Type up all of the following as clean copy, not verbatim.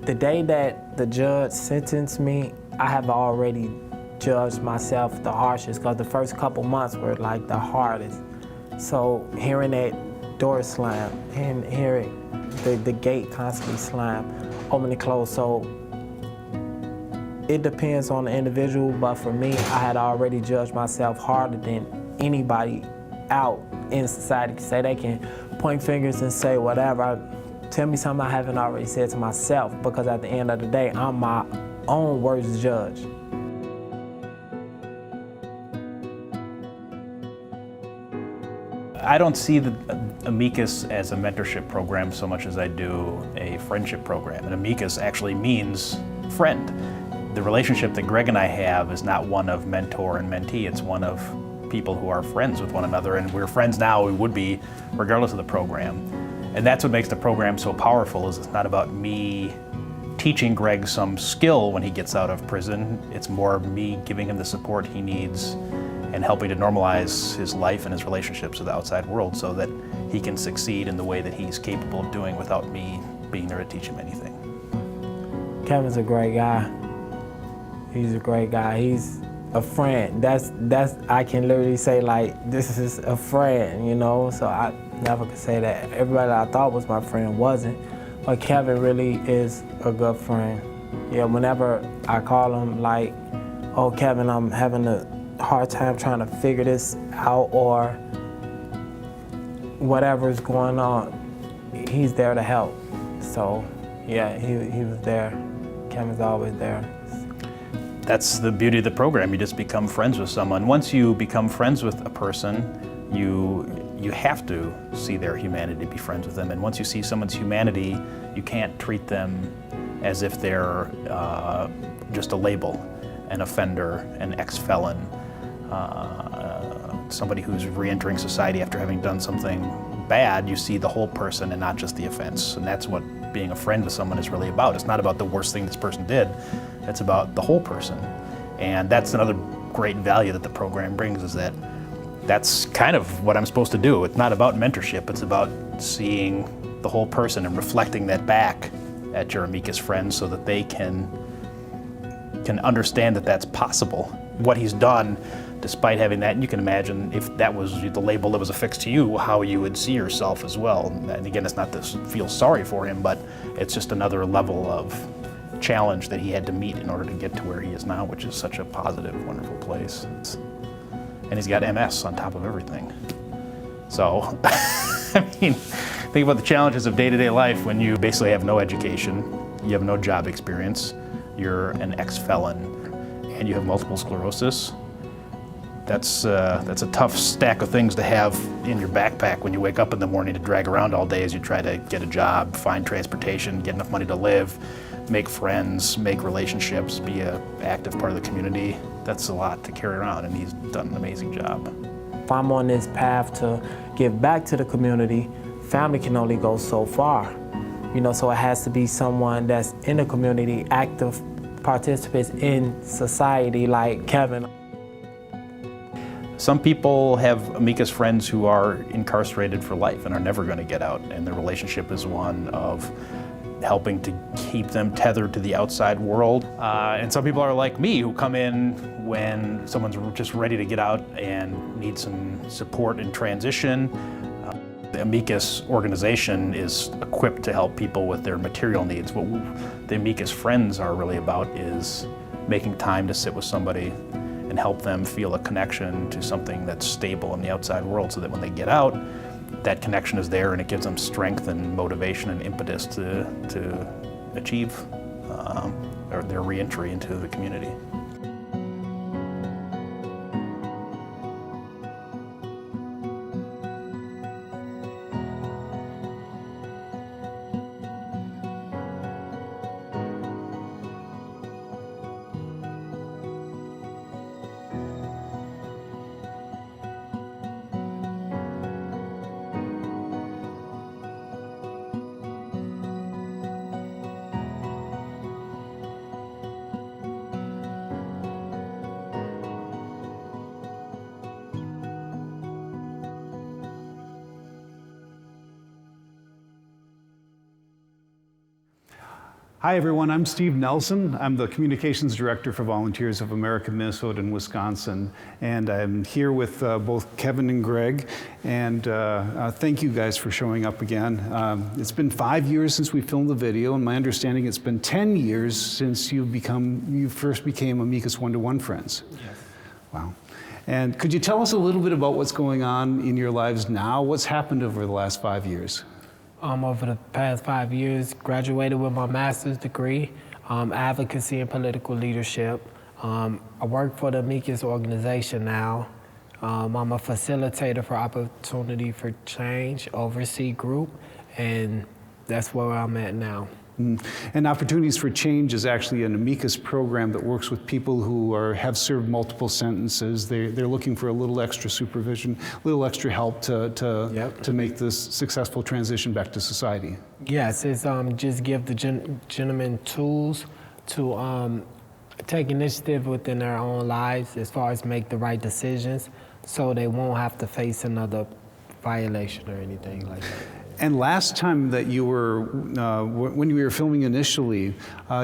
The day that the judge sentenced me, I have already judged myself the harshest, because the first couple months were like the hardest. So hearing that door slam and hearing the gate constantly slam, open and close. So it depends on the individual, but for me, I had already judged myself harder than anybody out in society can say. They can point fingers and say whatever. Tell me something I haven't already said to myself, because at the end of the day, I'm my own worst judge. I don't see the Amicus as a mentorship program so much as I do a friendship program. And Amicus actually means friend. The relationship that Greg and I have is not one of mentor and mentee, it's one of people who are friends with one another, and we're friends now, we would be regardless of the program. And that's what makes the program so powerful, is it's not about me teaching Greg some skill when he gets out of prison. It's more me giving him the support he needs and helping to normalize his life and his relationships with the outside world so that he can succeed in the way that he's capable of doing without me being there to teach him anything. Kevin's a great guy. He's a great guy. He's a friend. That's I can literally say, like, this is a friend, you know? So I never could say that everybody I thought was my friend wasn't. But Kevin really is a good friend. Yeah, whenever I call him, like, oh, Kevin, I'm having a hard time trying to figure this out, or whatever's going on, he's there to help. So yeah, he was there. Kevin's always there. That's the beauty of the program. You just become friends with someone. Once you become friends with a person, you have to see their humanity, be friends with them. And once you see someone's humanity, you can't treat them as if they're just a label, an offender, an ex-felon, somebody who's re-entering society after having done something bad. You see the whole person and not just the offense. And that's what being a friend with someone is really about. It's not about the worst thing this person did. It's about the whole person. And that's another great value that the program brings, is that that's kind of what I'm supposed to do. It's not about mentorship. It's about seeing the whole person and reflecting that back at your Amicus friends so that they can understand that that's possible. What he's done, despite having that, and you can imagine if that was the label that was affixed to you, how you would see yourself as well. And again, it's not to feel sorry for him, but it's just another level of challenge that he had to meet in order to get to where he is now, which is such a positive, wonderful place. And he's got MS on top of everything. So, I mean, think about the challenges of day-to-day life when you basically have no education, you have no job experience, you're an ex-felon, and you have multiple sclerosis. That's a tough stack of things to have in your backpack when you wake up in the morning to drag around all day as you try to get a job, find transportation, get enough money to live, make friends, make relationships, be an active part of the community. That's a lot to carry around, and he's done an amazing job. If I'm on this path to give back to the community, family can only go so far. You know, so it has to be someone that's in the community, active participants in society like Kevin. Some people have Amicus friends who are incarcerated for life and are never going to get out, and the relationship is one of helping to keep them tethered to the outside world. And some people are like me, who come in when someone's just ready to get out and need some support in transition. The Amicus organization is equipped to help people with their material needs. What the Amicus friends are really about is making time to sit with somebody and help them feel a connection to something that's stable in the outside world, so that when they get out, that connection is there and it gives them strength and motivation and impetus to achieve their re-entry into the community. Hi everyone, I'm Steve Nelson. I'm the Communications Director for Volunteers of America, Minnesota, and Wisconsin. And I'm here with both Kevin and Greg. And thank you guys for showing up again. It's been 5 years since we filmed the video, and my understanding it's been 10 years since you first became Amicus One-to-One friends. Yes. Wow. And could you tell us a little bit about what's going on in your lives now? What's happened over the last 5 years? Over the past 5 years, graduated with my master's degree, advocacy and political leadership. I work for the Amicus organization now. I'm a facilitator for Opportunity for Change, oversee group, and that's where I'm at now. And Opportunities for Change is actually an Amicus program that works with people who have served multiple sentences. They're looking for a little extra supervision, a little extra help to make this successful transition back to society. Yes, it's just give the gentlemen tools to take initiative within their own lives as far as make the right decisions so they won't have to face another violation or anything like that. And last time that you were, when we were filming initially,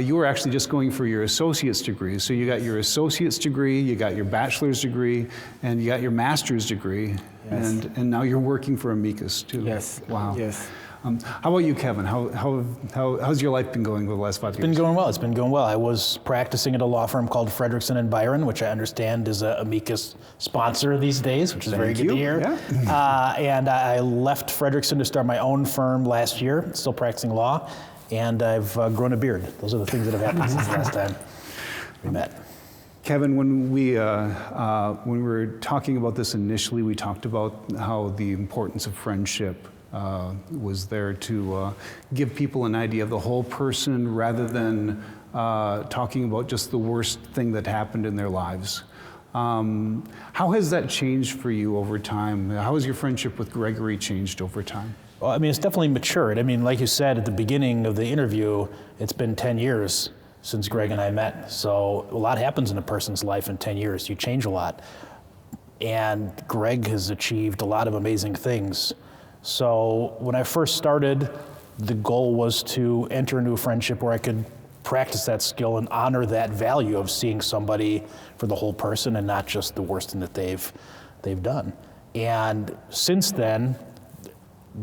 you were actually just going for your associate's degree. So you got your associate's degree, you got your bachelor's degree, and you got your master's degree. Yes. And now you're working for Amicus too. Yes. Wow. Yes. How about you, Kevin? How's your life been going over the last 5 years? It's been going well. It's been going well. I was practicing at a law firm called Frederickson and Byron, which I understand is a Amicus sponsor these days, which is very good to hear. Yeah. And I left Frederickson to start my own firm last year, still practicing law, and I've grown a beard. Those are the things that have happened since the last time we met. Kevin, when we were talking about this initially, we talked about how the importance of friendship was there to give people an idea of the whole person rather than talking about just the worst thing that happened in their lives. How has that changed for you over time? How has your friendship with Gregory changed over time? Well, I mean, it's definitely matured. I mean, like you said at the beginning of the interview, it's been 10 years since Greg and I met. So a lot happens in a person's life in 10 years. You change a lot. And Greg has achieved a lot of amazing things. So when I first started, the goal was to enter into a friendship where I could practice that skill and honor that value of seeing somebody for the whole person and not just the worst thing that they've done. And since then,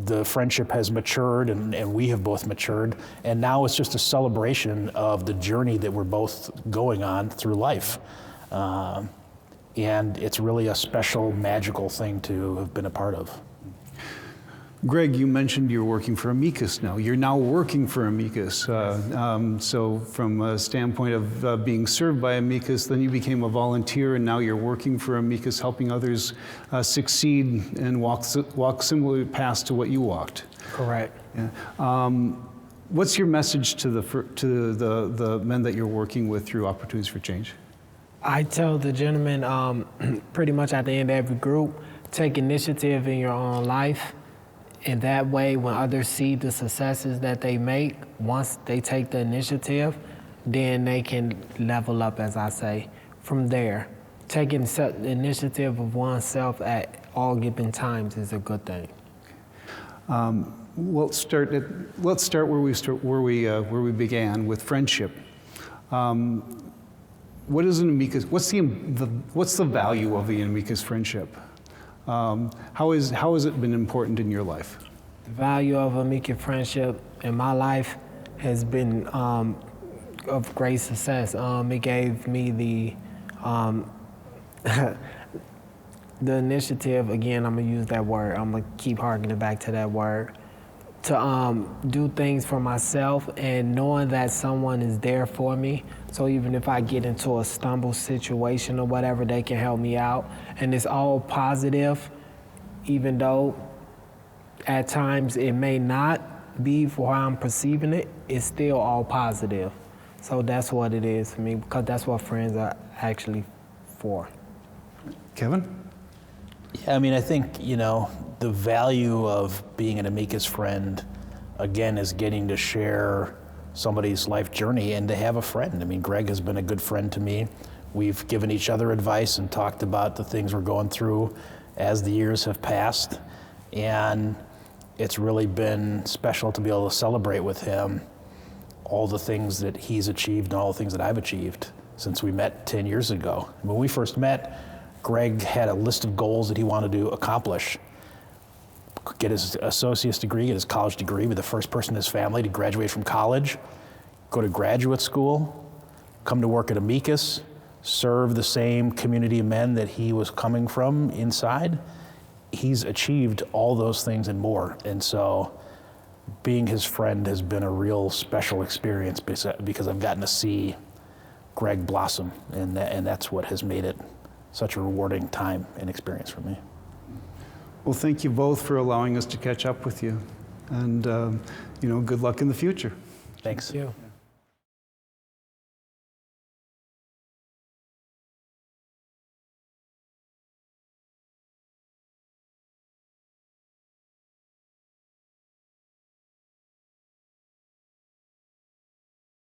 the friendship has matured and we have both matured, and now it's just a celebration of the journey that we're both going on through life. And it's really a special, magical thing to have been a part of. Greg, you mentioned you're working for Amicus now. You're now working for Amicus. So from a standpoint of being served by Amicus, then you became a volunteer, and now you're working for Amicus, helping others succeed and walk similar paths to what you walked. Correct. Yeah. What's your message to the men that you're working with through Opportunities for Change? I tell the gentlemen pretty much at the end of every group, take initiative in your own life. And that way, when others see the successes that they make, once they take the initiative, then they can level up, as I say, from there. Taking the initiative of oneself at all given times is a good thing. Let's start where we began with friendship. What is an Amicus? What's the value of the Amicus friendship? How has it been important in your life? The value of Amicus friendship in my life has been of great success. It gave me the the initiative. Again, I'm gonna use that word. I'm gonna keep harkening back to that word. To do things for myself and knowing that someone is there for me. So even if I get into a stumble situation or whatever, they can help me out. And it's all positive, even though at times it may not be for how I'm perceiving it, it's still all positive. So that's what it is for me, because that's what friends are actually for. Kevin? Yeah, I mean, I think, the value of being an Amicus friend, again, is getting to share somebody's life journey and to have a friend. I mean, Greg has been a good friend to me. We've given each other advice and talked about the things we're going through as the years have passed. And it's really been special to be able to celebrate with him all the things that he's achieved and all the things that I've achieved since we met 10 years ago. When we first met, Greg had a list of goals that he wanted to accomplish. Get his associate's degree, get his college degree, be the first person in his family to graduate from college, go to graduate school, come to work at Amicus, serve the same community of men that he was coming from inside. He's achieved all those things and more. And so being his friend has been a real special experience because I've gotten to see Greg blossom, and that's what has made it such a rewarding time and experience for me. Well, thank you both for allowing us to catch up with you. And, good luck in the future. Thanks. Thank you.